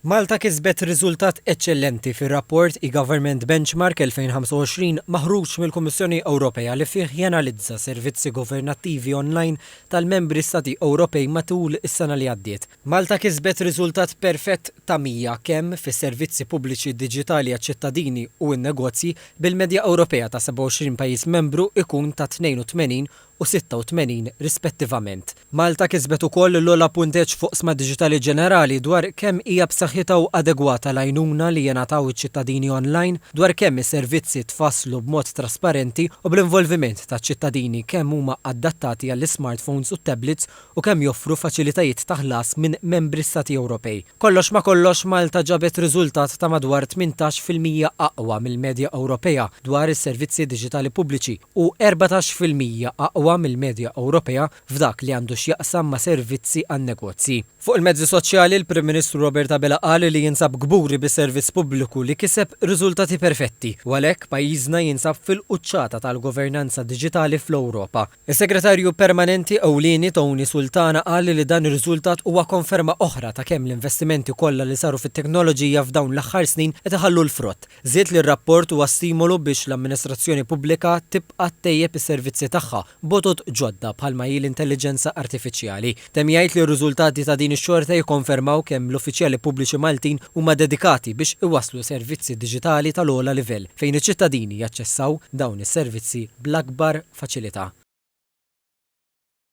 Malta kisbet riżultat eċċellenti fir-rapport e-Government Benchmark 2025 maħruġ mill-Kummissjoni Ewropea li fih janalizza servizzi governattivi online tal-membri Stati Ewropej matul is-sena li għaddiet. Malta kisbet riżultat perfett ta' 100 kemm fis-servizzi pubbliċi diġitali għaċ-ċittadini u n-negozji bil-medja Ewropea ta' 27 pajjiż membru ikun ta' 82 u 86 rispettivament. Malta kisbet ukoll l-ogħla punteġġ fuq sma diġitali ġenerali dwar kemm hija b'saħħitha u adegwata l-għajnuna li jingħataw iċ-ċittadini online, dwar kemm is-servizzi tfasslu b'mod trasparenti u bl-involviment taċ-ċittadini kemm huma adattati għall-smartphones u tablets u kemm joffru faċilitajiet ta' ħlas minn membri Stati Ewropej. Kollox ma kollox Malta ġabet riżultat ta' madwar 18% aqwa mill-medja Ewropea dwar is-servizzi diġitali pubbliċi u 14% aqwa mill-medja Ewropea f'dak li għandu x'jaqsam ma' servizzi għan-negozji. Fuq il-mezzi soċjali il-Prim Ministru Robert Abela qal li jinsab gburi bis-servizz pubbliku li kiseb riżultati perfetti u għalhekk pajjiżna jinsab fil-quċċata tal-governanza diġitali fl-Ewropa. Is-Segretarju Permanenti Ewlieni Tony Sultana qal li dan ir-riżultat huwa konferma oħra ta' kemm l-investimenti kollha li saru fit-teknoloġija f'dawn l-aħħar snin qed iħallu l-frott. Żied li r-rapport huwa stimolu biex l-amministrazzjoni pubblika tibqa' tejjeb is-servizzi tagħha b'għodod ġodda bħalma hi l-intelligenza artifiċjali. Temm jgħid li r-riżultati ta' din ix-xorta jikkonfermaw kemm l-uffiċjali pubbliċi Maltin huma dedikati biex iwasslu servizzi diġitali tal-ogħla livell fejn iċ-ċittadini jaċċessaw dawn is-servizzi bl-akbar faċilità.